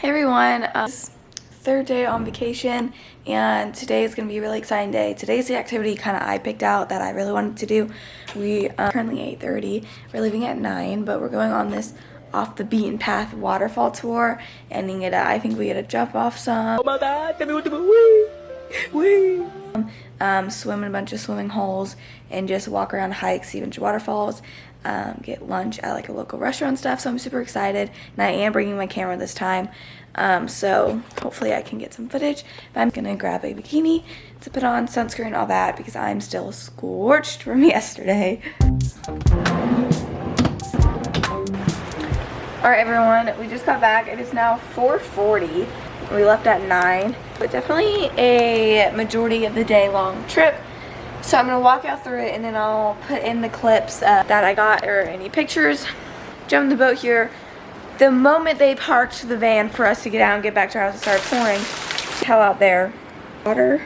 Hey everyone, third day on vacation, and today is going to be a really exciting day. Today's the activity I picked out that I really wanted to do. We currently 8:30. We're leaving at 9, but we're going on this off the beaten path waterfall tour, and I think we get to jump off some. Oh my god, tell me what to do. Wee! Swim in a bunch of swimming holes and just walk around, hike, see a bunch of waterfalls, get lunch at like a local restaurant and stuff. So I'm super excited, and I am bringing my camera this time, so hopefully I can get some footage. But I'm gonna grab a bikini to put on, sunscreen, all that, because I'm still scorched from yesterday. Alright everyone, we just got back. It is now 4:40. We left at 9, but definitely a majority of the day long trip. So I'm going to walk out through it, and then I'll put in the clips that I got, or any pictures. Jump in the boat here. The moment they parked the van for us to get out and get back to our house, it started pouring. Hell out there. Water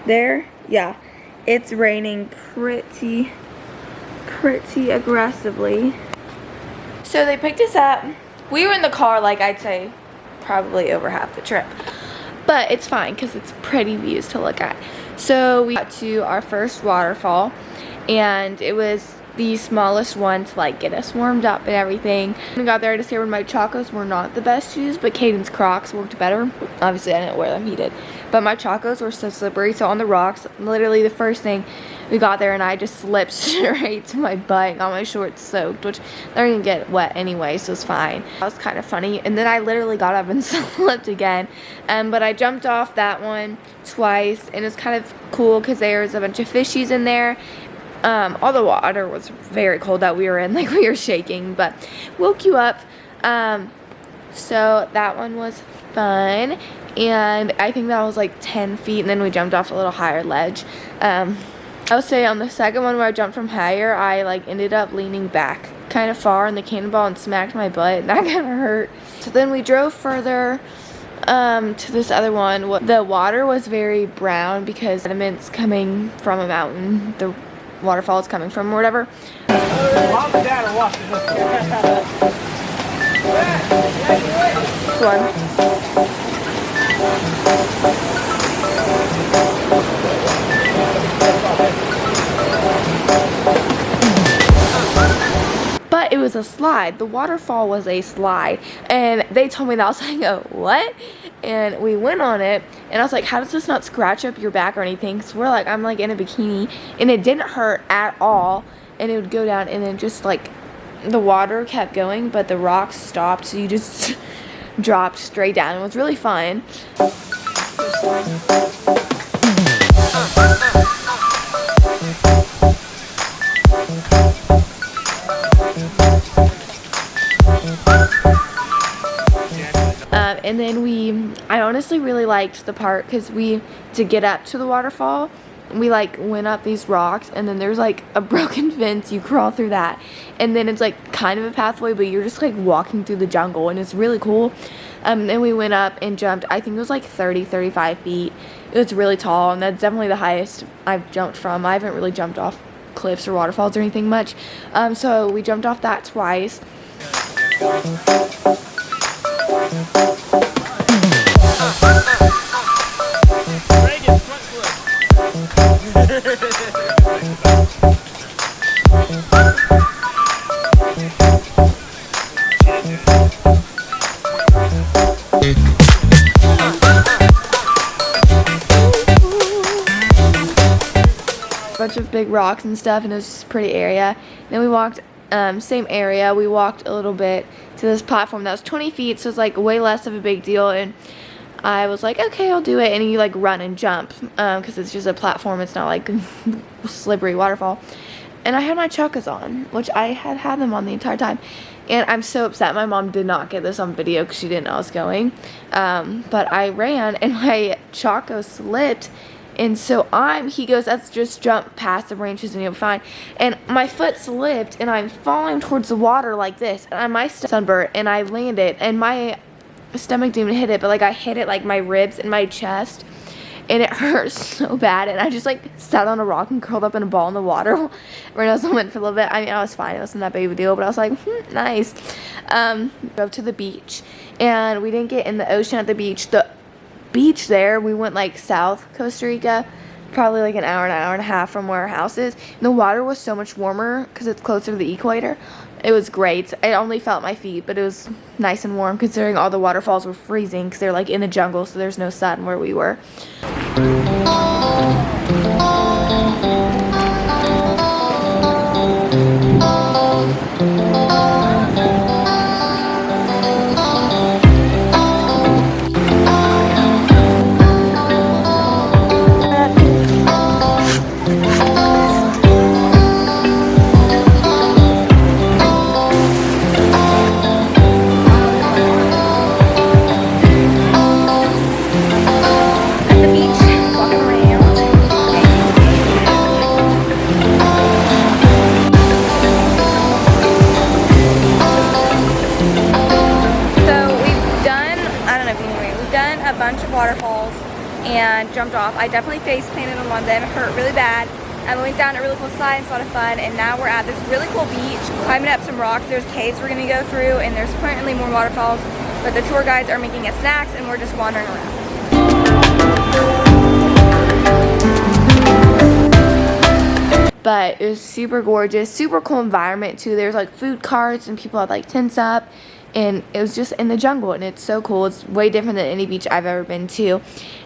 there. Yeah. It's raining pretty aggressively. So they picked us up. We were in the car, like I'd say probably over half the trip. But it's fine because it's pretty views to look at. So we got to our first waterfall, and it was the smallest one to like get us warmed up and everything. We got there, I discovered my Chacos were not the best shoes, but Caden's Crocs worked better. Obviously I didn't wear them, he did. But my Chacos were so slippery, so on the rocks, literally the first thing we got there, and I just slipped straight to my butt and got my shorts soaked, which they're gonna get wet anyway, so it's fine. That was kind of funny. And then I literally got up and slipped again. But I jumped off that one twice, and it's kind of cool because there's a bunch of fishies in there. All the water was very cold that we were in, like we were shaking, but woke you up. So that one was fun, and I think that was like 10 feet, and then we jumped off a little higher ledge. I would say on the second one where I jumped from higher, I like ended up leaning back kind of far in the cannonball and smacked my butt, and that kind of hurt. So then we drove further to this other one. The water was very brown because sediment's coming from a mountain. The waterfall is coming from or whatever. Mom and Dad are watching this one. But it was a slide. The waterfall was a slide, and they told me that. I was like, oh, what? And we went on it, and I was like, how does this not scratch up your back or anything? So we're like, I'm like in a bikini, and it didn't hurt at all, and it would go down, and then just like the water kept going, but the rocks stopped, so you just dropped straight down. It was really fun. And then I honestly really liked the part because to get up to the waterfall, we like went up these rocks, and then there's like a broken fence. You crawl through that, and then it's like kind of a pathway, but you're just like walking through the jungle, and it's really cool. Then we went up and jumped. I think it was like 35 feet. It was really tall, and that's definitely the highest I've jumped from. I haven't really jumped off cliffs or waterfalls or anything much. So we jumped off that twice. Reagan, front foot. Bunch of big rocks and stuff, and it was just a pretty area. Then we walked same area. We walked a little bit to this platform that was 20 feet, so it's like way less of a big deal, and I was like, okay, I'll do it. And you like run and jump because it's just a platform. It's not like slippery waterfall. And I had my Chacos on, which I had them on the entire time. And I'm so upset my mom did not get this on video because she didn't know I was going. But I ran, and my Chacos slipped. And so he goes, let's just jump past the branches and you'll be fine. And my foot slipped, and I'm falling towards the water like this. And my sunburnt, and I landed, and my stomach didn't even hit it, but like I hit it like my ribs and my chest. and it hurt so bad, and I just like sat on a rock and curled up in a ball in the water. Reynolds went for a little bit. I mean, I was fine, it wasn't that big of a deal, but I was like, nice. Drove to the beach, and we didn't get in the ocean at the beach. The beach there, we went like south Costa Rica, probably like an hour and a half from where our house is. And the water was so much warmer because it's closer to the equator. It was great. I only felt my feet, but it was nice and warm considering all the waterfalls were freezing because they're like in the jungle, so there's no sun where we were. A bunch of waterfalls and jumped off. I definitely face planted on one of them. It hurt really bad. And we went down a really cool slide and it's a lot of fun. And now we're at this really cool beach, climbing up some rocks. There's caves we're gonna go through, and there's currently more waterfalls. But the tour guides are making us snacks, and we're just wandering around. But it was super gorgeous, super cool environment too. There's like food carts and people had like tents up. And it was just in the jungle, and it's so cool. It's way different than any beach I've ever been to.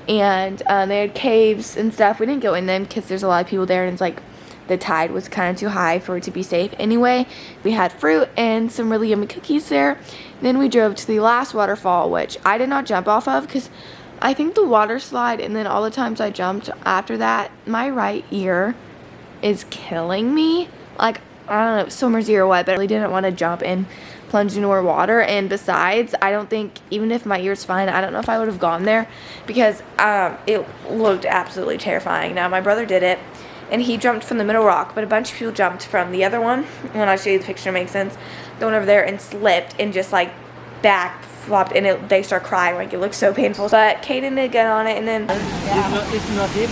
And they had caves and stuff. We didn't go in them because there's a lot of people there, and it's like the tide was kind of too high for it to be safe anyway. We had fruit and some really yummy cookies there. Then we drove to the last waterfall, which I did not jump off of because I think the water slide, and then all the times I jumped after that, my right ear is killing me. Like, I don't know, swimmer's ear or what, but I really didn't want to jump and plunge into water. And besides, I don't think, even if my ear's fine, I don't know if I would have gone there because it looked absolutely terrifying. Now, my brother did it, and he jumped from the middle rock, but a bunch of people jumped from the other one. When I show you the picture, it makes sense. The one over there, and slipped and just like back flopped, and they start crying. Like, it looked so painful. But Kaden did get on it, and then It's not deep.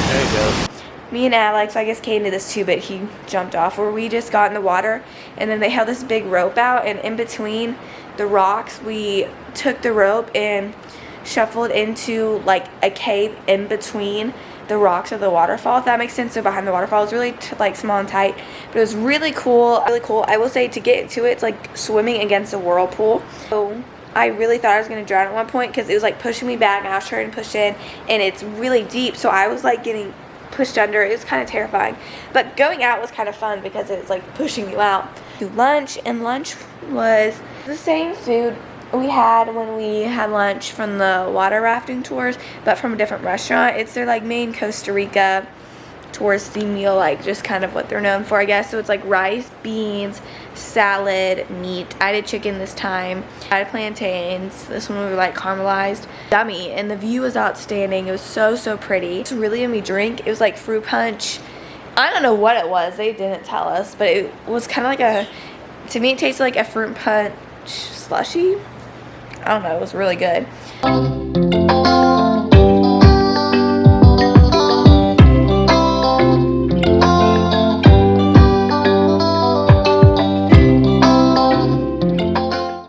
There you go. me and Alex, I guess Kaden did this too, but he jumped off, where we just got in the water, and then they held this big rope out, and in between the rocks, we took the rope and shuffled into like a cave in between the rocks of the waterfall, if that makes sense. So behind the waterfall, it's really like small and tight, but it was really cool, really cool. I will say, to get into it, it's like swimming against a whirlpool. So I really thought I was going to drown at one point because it was like pushing me back, and I was trying to push in, and it's really deep, so I was like getting pushed under. It was kind of terrifying, but going out was kind of fun because it was like pushing you out. To lunch, and lunch was the same food we had when we had lunch from the water rafting tours, but from a different restaurant. It's their like main Costa Rica touristy meal, like just kind of what they're known for, I guess. So it's like rice, beans, salad, meat. I did chicken this time. I had plantains. This one was like caramelized. Yummy, and the view was outstanding. It was so pretty. It's a really yummy drink. It was like fruit punch. I don't know what it was. They didn't tell us, but it was kind of like a, to me it tasted like a fruit punch slushy. I don't know, it was really good.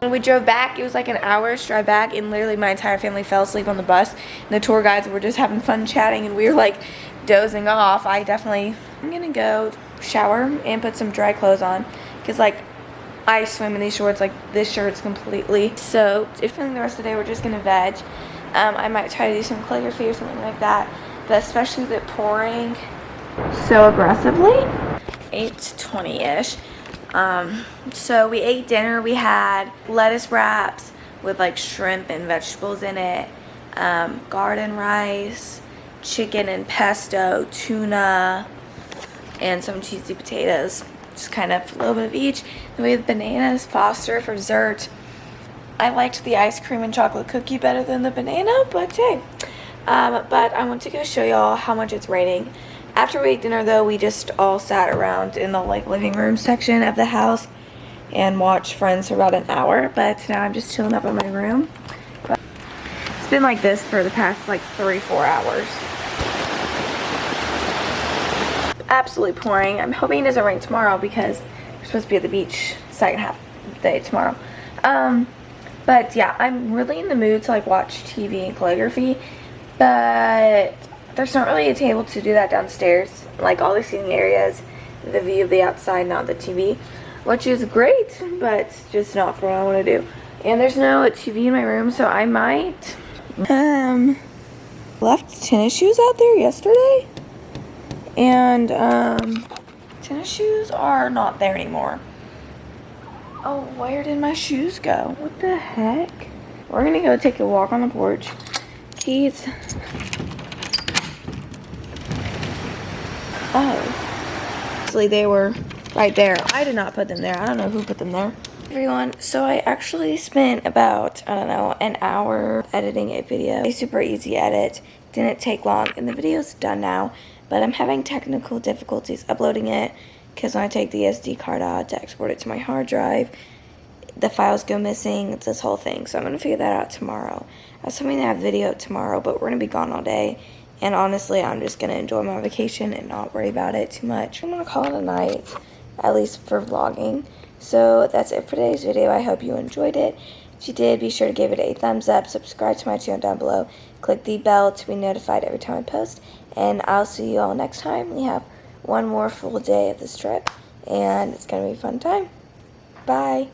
When we drove back, it was like an hour's drive back, and literally my entire family fell asleep on the bus, and the tour guides were just having fun chatting, and we were like dozing off. I'm gonna go shower and put some dry clothes on, because like I swim in these shorts. Like, this shirt's completely soaked. If the rest of the day we're just gonna veg. I might try to do some calligraphy or something like that, but especially with it pouring so aggressively. 8:20-ish. So we ate dinner. We had lettuce wraps with like shrimp and vegetables in it, garden rice, chicken and pesto, tuna, and some cheesy potatoes. Just kind of a little bit of each. Then we have bananas, Foster for dessert. I liked the ice cream and chocolate cookie better than the banana, but hey. But I want to go show y'all how much it's raining. After we ate dinner though, we just all sat around in the like living room section of the house, and watch Friends for about an hour, but now I'm just chilling up in my room. But it's been like this for the past like 3-4 hours. Absolutely pouring. I'm hoping it doesn't rain tomorrow because we're supposed to be at the beach second half of the day tomorrow. But yeah, I'm really in the mood to like watch TV and calligraphy, but there's not really a table to do that downstairs. Like all the seating areas, the view of the outside, not the TV, which is great, but just not for what I want to do. And there's no TV in my room, so I might left tennis shoes out there yesterday, and tennis shoes are not there anymore. Oh, where did my shoes go? What the heck? We're gonna go take a walk on the porch. Keys. Oh. Actually, they were right there. I did not put them there. I don't know who put them there. Everyone, so I actually spent about, I don't know, an hour editing a video. A super easy edit. Didn't take long, and the video's done now, but I'm having technical difficulties uploading it because when I take the SD card out to export it to my hard drive, the files go missing. It's this whole thing, so I'm going to figure that out tomorrow. I was hoping to have video tomorrow, but we're going to be gone all day, and honestly, I'm just going to enjoy my vacation and not worry about it too much. I'm going to call it a night, at least for vlogging. So that's it for today's video. I hope you enjoyed it. If you did, be sure to give it a thumbs up, subscribe to my channel down below, click the bell to be notified every time I post, and I'll see you all next time. We have one more full day of this trip, and it's going to be a fun time. Bye.